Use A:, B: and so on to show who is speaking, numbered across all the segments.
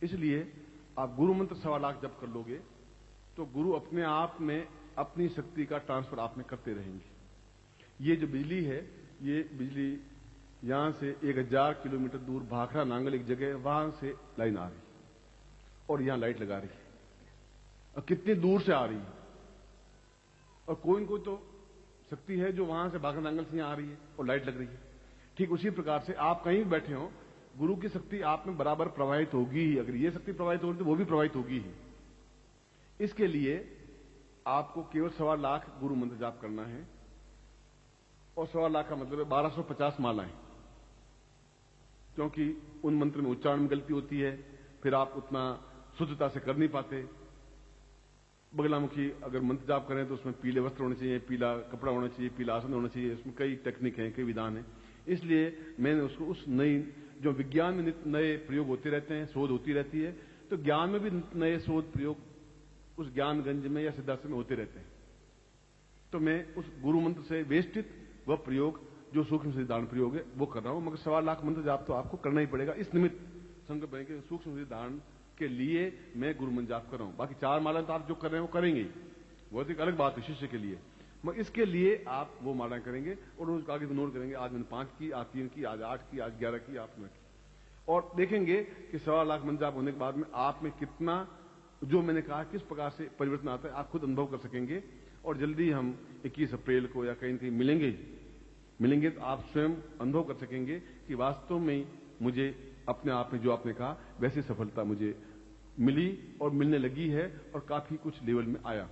A: इसलिए आप गुरु मंत्र 1.25 लाख जप कर लोगे तो गुरु अपने आप में अपनी शक्ति का ट्रांसफर आप में करते रहेंगे। ये जो बिजली है, ये बिजली यहां से 1000 किलोमीटर दूर भाखड़ा नांगल एक जगह, वहां से लाइन आ रही और यहां लाइट लगा रही है, और कितनी दूर से आ रही है। और कोई न कोई तो शक्ति है जो वहां से भाखड़ा नांगल से यहां आ रही है और लाइट लग रही है। ठीक उसी प्रकार से आप कहीं भी बैठे हो, गुरु की शक्ति आप में बराबर प्रवाहित होगी ही। अगर ये शक्ति प्रवाहित होगी तो वो भी प्रवाहित होगी ही। इसके लिए आपको केवल 1.25 लाख गुरु मंत्र जाप करना है, और 1.25 लाख का मतलब है 1250 मालाएं, क्योंकि उन मंत्र में उच्चारण में गलती होती है, फिर आप उतना शुद्धता से कर नहीं पाते। बगलामुखी अगर मंत्र जाप करें तो उसमें पीले वस्त्र होने चाहिए, पीला कपड़ा होना चाहिए, पीला आसन होना चाहिए, उसमें कई टेक्निक हैं, कई विधान हैं। इसलिए मैंने उसको उस नई, जो विज्ञान में नए प्रयोग होते रहते हैं, शोध होती रहती है, तो ज्ञान में भी नए शोध प्रयोग उस ज्ञानगंज में या सिद्धार्थ में होते रहते हैं। तो मैं उस गुरु मंत्र से वेष्टित वह प्रयोग जो सूक्ष्म सिद्धांत प्रयोग है वो कर रहा हूं। मगर 1.25 लाख मंत्र जाप तो आपको करना ही पड़ेगा। इस निमित्त संकल्प बने के सूक्ष्म सिद्धांत के लिए मैं गुरु मंत्र जाप कर रहा हूं। बाकी 4 मालाएं तो आप जो कर रहे हैं वो करेंगे, वो एक अलग बात है शिष्य के लिए। मगर इसके लिए आप वो मालाएं करेंगे और उसको आगे नोट करेंगे, आज मैंने 5 की, आज 3 की, आज 8 की, आज 11 की, आप 9 की, और देखेंगे कि 1.25 लाख मंत्र जाप होने के बाद में आप में कितना, जो मैंने कहा किस प्रकार से परिवर्तन आता है, आप खुद अनुभव कर सकेंगे। और जल्दी हम 21 अप्रैल को या कहीं न कहीं मिलेंगे तो आप स्वयं अनुभव कर सकेंगे कि वास्तव में मुझे अपने आप में जो आपने कहा वैसी सफलता मुझे मिली और मिलने लगी है, और काफी कुछ लेवल में आया।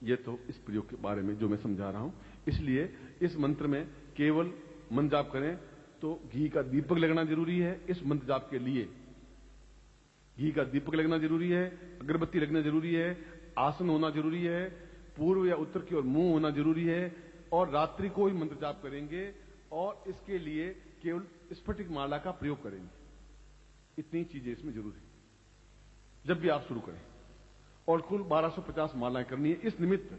A: ये तो इस प्रयोग के बारे में जो मैं समझा रहा हूं। इसलिए इस मंत्र में केवल मंत्र जाप करें तो घी का दीपक लगना जरूरी है। इस मंत्र जाप के लिए घी का दीपक लगना जरूरी है, अगरबत्ती लगना जरूरी है, आसन होना जरूरी है, पूर्व या उत्तर की ओर मुंह होना जरूरी है, और रात्रि को ही मंत्र जाप करेंगे, और इसके लिए केवल स्फटिक माला का प्रयोग करेंगे। इतनी चीजें इसमें जरूर है जब भी आप शुरू करें। और कुल 1250 मालाएं करनी है इस निमित्त।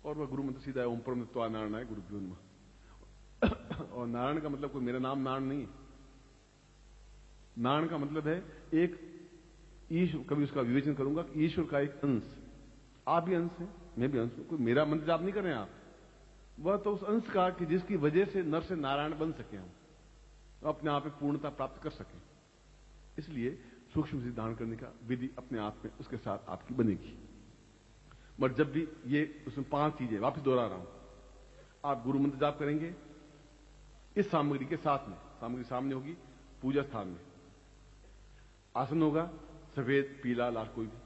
A: और वह गुरु मंत्र सीधा है, ओम परमत्वा नारायण है गुरुभ्यो नमः। और नारायण का मतलब कोई मेरा नाम नारायण नहीं है। नारायण का मतलब है एक ईश्वर, कभी उसका विवेचन करूंगा कि ईश्वर का एक अंश। आप भी अंश हैं, मैं भी अंश हूं। कोई मेरा मंत्र जाप नहीं कर रहे हैं आप, वह तो उस अंश का कि जिसकी वजह से नर से नारायण बन सके, हम तो अपने आप में पूर्णता प्राप्त कर सकें। इसलिए सूक्ष्म सिद्धांत करने का विधि अपने आप में उसके साथ आपकी बनेगी। बट जब भी ये उसमें 5 चीजें, वापस दोहरा रहा हूं, आप गुरु मंत्र जाप करेंगे इस सामग्री के साथ में। सामग्री सामने होगी, पूजा स्थान में आसन होगा, सफेद पीला लाल कोई भी।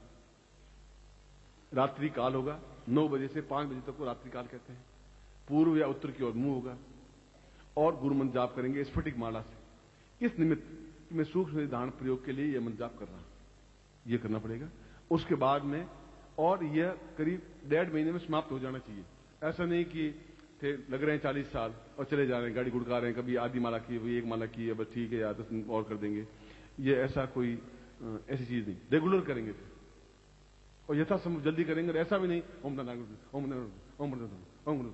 A: रात्रि काल होगा, 9 बजे से 5 बजे तक को रात्रि काल कहते हैं। पूर्व या उत्तर की ओर मुंह होगा, और गुरु मंत्र जाप करेंगे स्फटिक माला से। इस निमित्त मैं सूक्ष्म सिद्धांत प्रयोग के लिए यह मंत्र जाप कर रहा हूं, यह करना पड़ेगा। उसके बाद में, और यह करीब 1.5 महीने में समाप्त हो जाना चाहिए। ऐसा नहीं कि थे लग रहे हैं 40 साल और चले जा रहे हैं, गाड़ी गुड़का रहे हैं, कभी आधी माला की, कभी 1 माला की है, बस ठीक है या 10 दिन और कर देंगे। ये ऐसा कोई ऐसी चीज नहीं, रेगुलर करेंगे और यथासंभव जल्दी करेंगे। ऐसा भी नहीं ओम,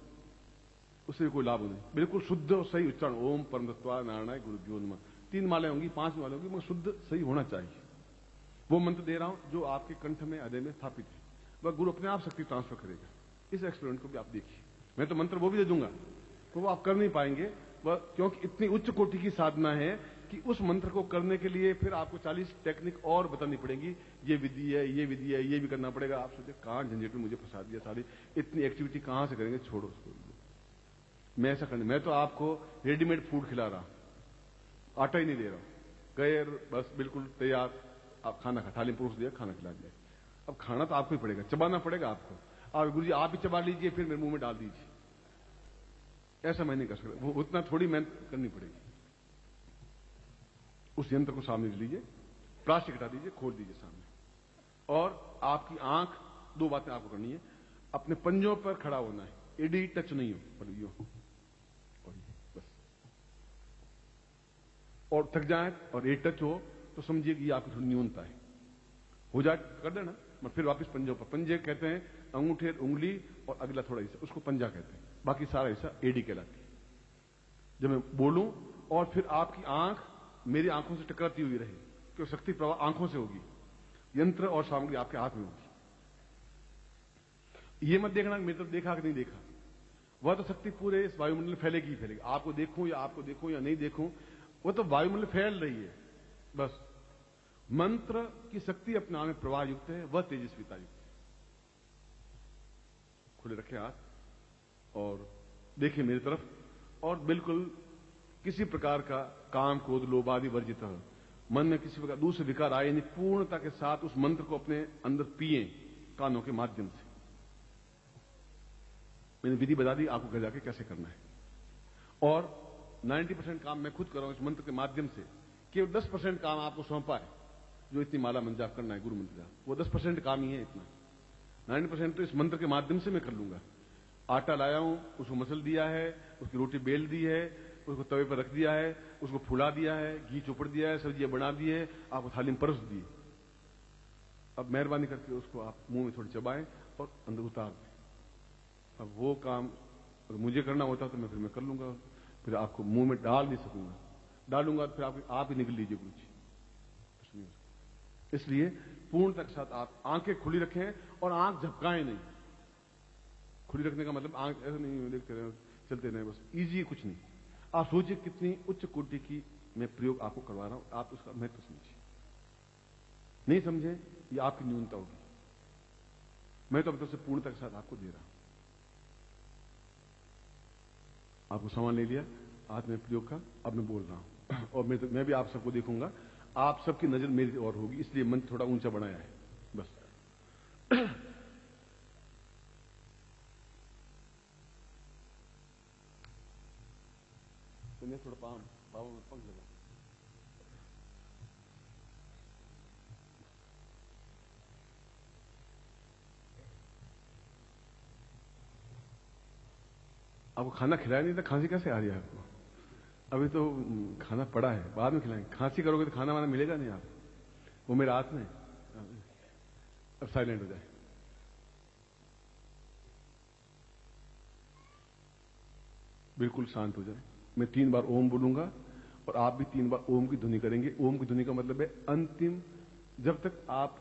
A: उससे कोई लाभ नहीं। बिल्कुल शुद्ध और सही उच्चारण, ओम परमत्वा नारायण गुरुभ्यो नमः। 3 मालाएं होंगी, 5 मालाएं होंगी, मगर शुद्ध सही होना चाहिए। वो मंत्र दे रहा हूं जो आपके कंठ में, हृदय में स्थापित है। वह गुरु अपने आप शक्ति ट्रांसफर करेगा। इस एक्सपेरिमेंट को भी आप देखिए। मैं तो मंत्र वो भी दे दूंगा तो वो आप कर नहीं पाएंगे, वह क्योंकि इतनी उच्च कोटि की साधना है कि उस मंत्र को करने के लिए फिर आपको 40 टेक्निक और बतानी पड़ेगी। ये विधि है, ये विधि है, ये भी करना पड़ेगा। आप सोचे कहां झंझट में मुझे फंसा दिया, सारी इतनी एक्टिविटी कहां से करेंगे, छोड़ो उसको। मैं ऐसा करने, मैं तो आपको रेडीमेड फूड खिला रहा हूं, आटा ही नहीं दे रहा हूं। गए बस बिल्कुल तैयार, आप खाना खा, थाली में परोस दिया, खाना खिला दिया। अब खाना तो आपको ही पड़ेगा, चबाना पड़ेगा आपको। और गुरुजी आप ही चबा लीजिए, फिर मेरे मुंह में डाल दीजिए, ऐसा मैं नहीं कर सकता। वो उतना थोड़ी मेहनत करनी पड़ेगी। उस यंत्र को सामने लीजिए, प्लास्टिक हटा दीजिए, खोल दीजिए सामने, और आपकी आंख, 2 बातें आपको करनी है। अपने पंजों पर खड़ा होना है, एडी टच नहीं हो, पर यो और ये बस। और थक जाए और एडी टच हो तो समझिए कि ये आपकी थोड़ी न्यूनता है। हो जाए कर देना, मगर फिर वापस पंजों पर। पंजे कहते हैं अंगूठे, उंगली और अगला थोड़ा हिस्सा, उसको पंजा कहते हैं। बाकी सारा हिस्सा एडी कहलाती है। जब मैं बोलूं और फिर आपकी आंख मेरी आंखों से टकराती हुई रहे, क्योंकि शक्ति प्रवाह आंखों से होगी, यंत्र और सामग्री आपके हाथ में होगी। ये मत देखना मेरी तरफ देखा कि नहीं देखा, वह तो शक्ति पूरे इस वायुमंडल में फैलेगी ही फैलेगी। आपको देखूं या नहीं देखूं, वो तो वायुमंडल फैल रही है बस। मंत्र की शक्ति अपने आप में प्रवाह युक्त है, वह तेजस्विता युक्त है। खुले रखें हाथ और देखिए मेरी तरफ, और बिल्कुल किसी प्रकार का काम, क्रोध, लोभ आदि वर्जित हो। मन में किसी प्रकार दूसरे विकार आए नहीं, पूर्णता के साथ उस मंत्र को अपने अंदर पिए कानों के माध्यम से। मैंने विधि बता दी आपको घर जाके कैसे करना है, और 90% काम मैं खुद कर रहा हूं इस मंत्र के माध्यम से। केवल 10% काम आपको सौंपा है, जो इतनी माला मंत्र जाप करना है, गुरु मंत्र जाप, वो 10% काम ही है। इतना 90% तो इस मंत्र के माध्यम से मैं कर लूंगा। आटा लाया हूं, उसको मसल दिया है, उसकी रोटी बेल दी है, उसको तवे पर रख दिया है, उसको फुला दिया है, घी चोपड़ दिया है, सब्जियां बना दी है, आपको थाली में परस दी। अब मेहरबानी करके उसको आप मुंह में थोड़ी चबाएं और अंदर उतार दें। अब वो काम अगर मुझे करना होता तो मैं कर लूंगा, फिर आपको मुंह में डाल नहीं सकूंगा, डालूंगा तो फिर आप ही निकल लीजिए कुछ। इसलिए पूर्णता के साथ आप आंखें खुली रखें और आंख झपकाएं नहीं। खुली रखने का मतलब आंख ऐसा नहीं देखते रहे, चलते रहे बस, इजी कुछ नहीं। आप सोचिए कितनी उच्च कोटि की मैं प्रयोग आपको करवा रहा हूं, आप उसका महत्व समझिए। नहीं समझे, ये आपकी न्यूनता होगी। मैं तो अब तक से पूर्णता के साथ आपको दे रहा हूं। आपको सामान ले लिया हाथ में प्रयोग का, अब मैं बोल रहा हूं और मैं भी आप सबको देखूंगा, आप सबकी नजर मेरी ओर होगी, इसलिए मन थोड़ा ऊंचा बनाया है बस। थोड़ा पाँव में पंख लगा। आपको खाना खिलाया नहीं था, खांसी कैसे आ रही है आपको? अभी तो खाना पड़ा है, बाद में खिलाएंगे। खांसी करोगे तो खाना वाना मिलेगा नहीं आपको, वो मेरे हाथ में। अब साइलेंट हो जाए। बिल्कुल शांत हो जाए। मैं 3 बार ओम बोलूंगा और आप भी 3 बार ओम की ध्वनि करेंगे। ओम की ध्वनि का मतलब है अंतिम, जब तक आप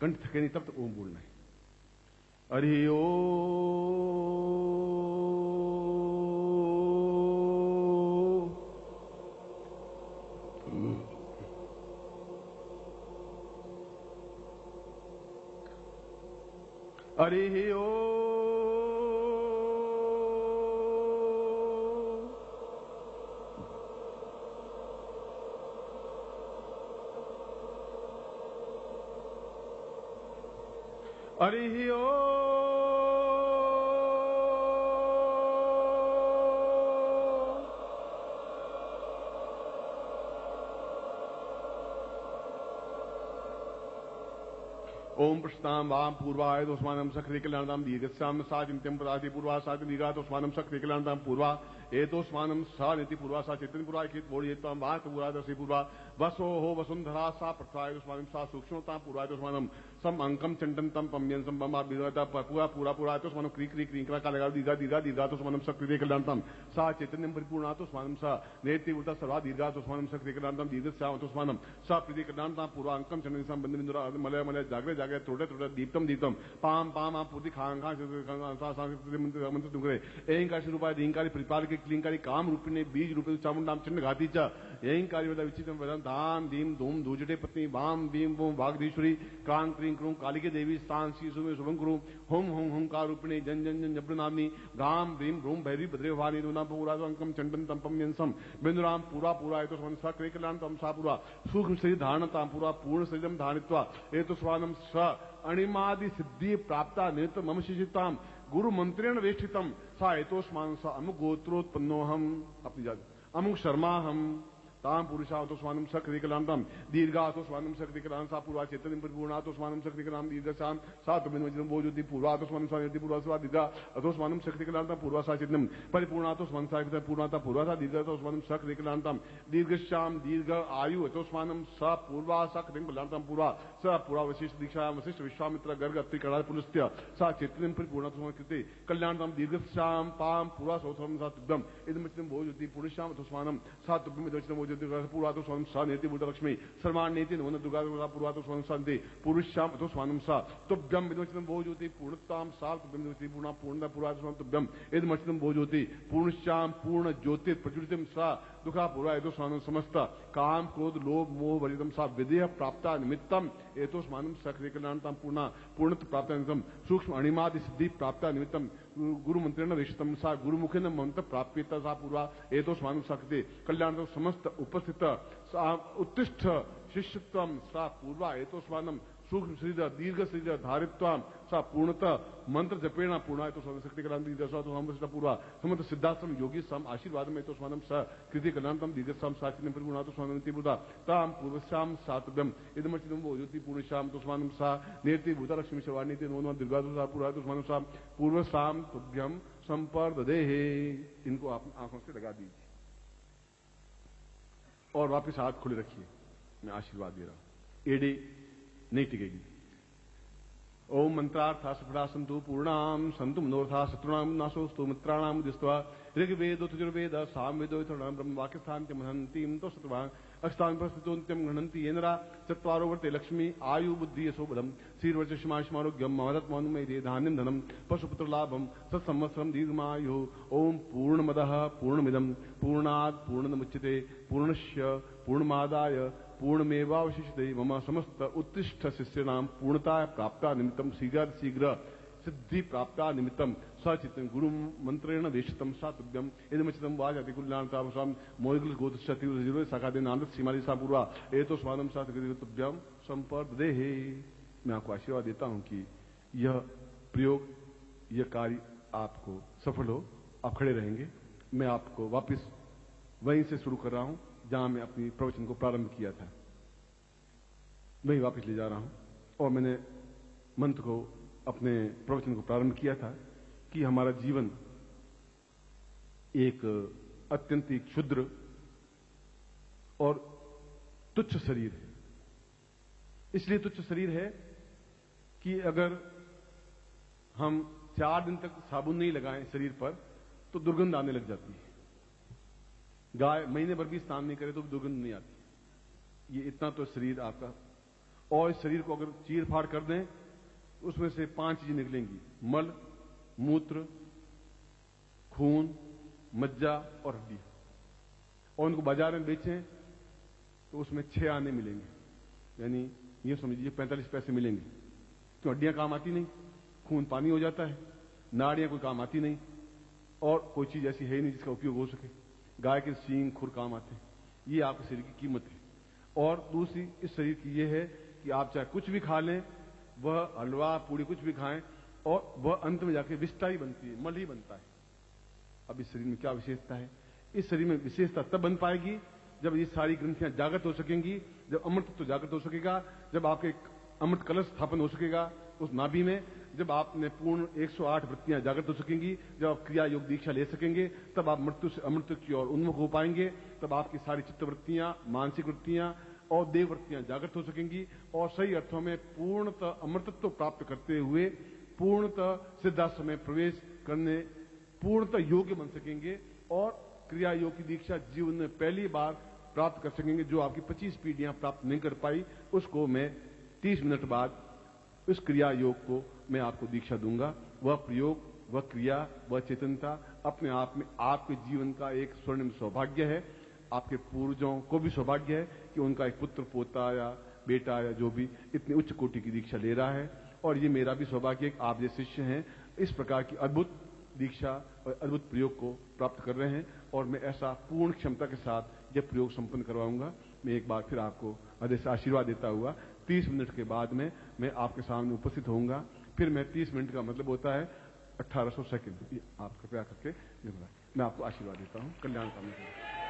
A: कंठ थके नहीं तब तक ओम बोलना है। हरि ओम। हरि ओम। हरि ओम। ओम प्रश्नाम वाम पूर्वाय दोस्मानम सक्रिय कल्याणदाम दीर्घस्याम साचिंत्यम पदाति पूर्वा साति दीर्घा दोस्मानम सक्रिय कल्याणदाम पूर्वा एतोस्मानम सा नीति पूर्वा सा चैतन्य पूर्वा कित बोली एतम वाक पूरा दसी पूर्वा वसो हो वसुंधरा सा प्रथाय दोस्मानम सा सूक्ष्मता पूर्वा दोस्मानम सम अंकम चंडन तम पम्यन सम बमा विदता पूरा पूरा पूरा दोस्मानम क्री क्री क्रींकरा का लगा दीर्घा दीर्घा दीर्घा दोस्मानम सक्रिय कल्याणदाम सा चैतन्यम परिपूर्णा दोस्मानम सा नेति उल्टा सर्वा दीर्घा दोस्मानम सक्रिय कल्याणदाम दीर्घस्याम दोस्मानम सा प्रीति कल्याणदाम पूर्वा अंकम चंडन सम बंदन इंद्रा मलय मलय जागरे जागरे थोड़े थोड़े दीप्तम दीप्तम पाम पाम आप पूर्ति खां खां मंत्र तुम करे एंकारी रूपाय रींकारी प्रतिपालक क्लींकारी काम रूपिणे बीज रूपे चामुंडाम चिन्ह घाती च एंकारी वदा विचित्रम वदन धाम धीम धूम धूजटे पत्नी वाम भीम वोम वागधीश्वरी क्रांग क्रीं क्रूं कालिके देवी स्थान सी सुमे शुभं कुरु होम होम होमकार रूपिणे जन जन जन जब्र नामनी गाम भीम भ्रूम भैरी भद्रे भवानी दुना पूरा अंकम चंडन तंपम यंसम बिंदुराम पूरा पूरा एतो स्वन स क्रे कल्याण तम सा पूरा सूक्ष्म शरीर धारणताम पूरा पूर्ण शरीरम धारित्वा एतो स्वानम स अणिमादि सिद्धि प्राप्ता नेत्र मम शिशिताम गुरु मंत्रेण वेष्टितम सा एतोस्मान सा अमुक गोत्रोत्पन्नो हम अपनी जाति अमुक शर्मा हम ताम पुरुषा तो स्वानम सक्रिय कलांतम दीर्घा तो स्वानम सक्रिय कलां सा पूर्वा चैतन्य परिपूर्णा तो स्वानम सक्रिय कलां दीर्घशाम सा तो बिन वज्रम बोजुति पूर्वा तो स्वानम स्वानिति पूर्वा स्वा दीर्घा तो स्वानम सक्रिय कलांतम पूर्वा सा चैतन्यम परिपूर्णा तो स्वानम सा पूर्णता पूर्वा सा दीर्घा तो स्वानम सक्रिय कलांतम दीर्घश्याम दीर्घ आयु तो स्वानम सा पूर्वा सक्रिय कलांतम पूर्वा स पूर्वा वशिष्ठ दीक्षा वशिष्ठ विश्वामित्र गर्ग अत्रि कड़ा पुलस्त्य सा चैतन्य परिपूर्णा तो कृते कल्याणतम दीर्घश्याम पाम पूर्वा सौथम सा तुभ्यम इदम बोजुति पुरुषाम तो स्वानम सा तुभ्यम पूर्वा तो स्वानम सा नेति भूत लक्ष्मी सर्वाण नीति नवन दुर्गा पूर्वा तो स्वानम शांति पुरुष्याम तो स्वानम सा तुभ्यम विदमचितम भो ज्योति पूर्णताम सा तुभ्यम ज्योति पूर्णा पूर्णता पूर्वा तो स्वानम तुभ्यम इदमचितम भो ज्योति पूर्णश्याम पूर्ण ज्योति प्रज्वलितम सा दुखा पूर्वा एतो स्वानम समस्त काम क्रोध लोभ मोह वर्जितम सा विदेह प्राप्ता निमित्तम एतो स्वानम सक्रिय कल्याणताम पूर्णा पूर्णत प्राप्ता निमित्तम सूक्ष्म अणिमादि सिद्धि प्राप्ता निमित्तम गुरु मंत्रेण वेशितम सा गुरुमुखेन मंत्र प्राप्यता सा पूर्वा एतो स्वानम सक्रिय कल्याण समस्त उपस्थित उत्तिष्ठ शिष्यत्वम सा पूर्वा एतो स्वानम सूक्ष्म शरीर दीर्घ शरीर धारित्वाम सा पूर्णतः मंत्र जपेण पूर्णा तो स्वानम शक्ति कल्याण दीर्घ पूर्वा समस्त सिद्धाश्रम योगी सम आशीर्वाद में तो स्वानम स कृति कल्याणतम दीर्घ साक्षी पूर्णा तो स्वानम बुधा ताम पूर्वश्याम सातव्यम इदमचितम वो ज्योति पूर्णश्याम तो स्वानम सा नेति भूता लक्ष्मी शवानी नो दुर्गा तो पूर्वा तो स्वानम सा पूर्वश्याम तुभ्यम संपर्दे। इनको आप आंखों से लगा दीजिए और वापिस हाथ खुले रखिए। मैं आशीर्वाद दे रहा हूं, एडी नहीं टिकेगी। ओम मंत्रार्था सफला संतु पूर्णाम संतु मनोरथा शत्रुणाम नाशोस्तु मित्राणाम दिस्त्वा ऋग्वेदो तुर्वेद सामवेदो इथर्णाम ब्रह्म वाक्यस्थान च महंतीम तो सत्वा अक्षतान प्रस्तुतोन्त्यम गणन्ति येनरा चत्वारो वर्ते लक्ष्मी आयु बुद्धि यशो बलम श्रीर्वचमारोग्यम मदत मौनमय धान्यम धनम पशुपुत्र लाभम सत्संवत्सरम दीर्घमायु। ओम पूर्णमदः पूर्णमिदम पूर्णात् पूर्णमुच्यते पूर्णस्य पूर्णमादाय पूर्णमेवावशिष्यते मम समस्त उत्तिष्ठ शिष्याणाम पूर्णता प्राप्ता निमित्तम शीघ्र शीघ्र सिद्धि प्राप्ता निमित्तम सचितम गुरु मंत्रेण वेशितम सातुभ्यम इदमचितम वाजाति कुल्याणताम मोहिगल गोत्र शाखादे नानद सीमाली सा पूर्वा एतो स्वानम सातुभ्यम संपर्दे। मैं आपको आशीर्वाद देता हूं कि यह प्रयोग यह कार्य आपको सफल हो, आप खड़े रहेंगे। मैं आपको वापिस वहीं से शुरू कर रहा हूं जहां मैं अपनी प्रवचन को प्रारंभ किया था, वहीं वापस ले जा रहा हूं। और मैंने मंत्र को अपने प्रवचन को प्रारंभ किया था कि हमारा जीवन एक अत्यंत क्षुद्र और तुच्छ शरीर है। इसलिए तुच्छ शरीर है कि अगर हम 4 दिन तक साबुन नहीं लगाएं शरीर पर तो दुर्गंध आने लग जाती है। गाय महीने भर भी स्नान नहीं करे तो दुर्गंध नहीं आती। ये इतना तो शरीर आपका, और इस शरीर को अगर चीर फाड़ कर दें उसमें से 5 चीजें निकलेंगी, मल, मूत्र, खून, मज्जा और हड्डी। और उनको बाजार में बेचें तो उसमें 6 आने मिलेंगे, यानी ये समझिए 45 पैसे मिलेंगे। तो हड्डियां काम आती नहीं, खून पानी हो जाता है, नाड़ियां कोई काम आती नहीं, और कोई चीज ऐसी है ही नहीं जिसका उपयोग हो सके। गाय के सींग खुर काम आते हैं। ये आपके शरीर की कीमत है। और दूसरी इस शरीर की ये है कि आप चाहे कुछ भी खा लें, वह हलवा पूड़ी कुछ भी खाएं, और वह अंत में जाके विष्ठा ही बनती है, मल ही बनता है। अब इस शरीर में क्या विशेषता है? इस शरीर में विशेषता तब बन पाएगी जब ये सारी ग्रंथियां जागृत हो सकेंगी, जब अमृत तो जागृत हो सकेगा, जब आपके अमृत कलश स्थापन हो सकेगा उस नाभि में, जब आपने पूर्ण 108 वृत्तियां जागृत हो सकेंगी, जब आप क्रिया योग दीक्षा ले सकेंगे, तब आप मृत्यु से अमृत की ओर उन्मुख हो पाएंगे। तब आपकी सारी चित्त वृत्तियां, मानसिक वृत्तियां और देव वृत्तियां जागृत हो सकेंगी, और सही अर्थों में पूर्णतः अमृतत्व प्राप्त करते हुए पूर्णतः सिद्धाश्रम में प्रवेश करने पूर्णतः योग्य बन सकेंगे, और क्रिया योग की दीक्षा जीवन में पहली बार प्राप्त कर सकेंगे। जो आपकी 25 पीढ़ियां प्राप्त नहीं कर पाई, उसको मैं 30 मिनट बाद इस क्रिया योग को मैं आपको दीक्षा दूंगा। वह प्रयोग, वह क्रिया, वह चेतनता अपने आप में आपके जीवन का एक स्वर्णिम सौभाग्य है। आपके पूर्वजों को भी सौभाग्य है कि उनका एक पुत्र, पोता या बेटा या जो भी इतनी उच्च कोटि की दीक्षा ले रहा है, और ये मेरा भी सौभाग्य है कि आप जैसे शिष्य हैं इस प्रकार की अद्भुत दीक्षा और अद्भुत प्रयोग को प्राप्त कर रहे हैं। और मैं ऐसा पूर्ण क्षमता के साथ यह प्रयोग संपन्न करवाऊंगा। मैं एक बार फिर आपको हृदय से आशीर्वाद देता हुआ 30 मिनट के बाद में मैं आपके सामने उपस्थित होऊंगा। फिर मैं 30 मिनट का मतलब होता है 1800 सेकंड। आप कृपया करके मैं आपको आशीर्वाद देता हूं। कल्याण कामना।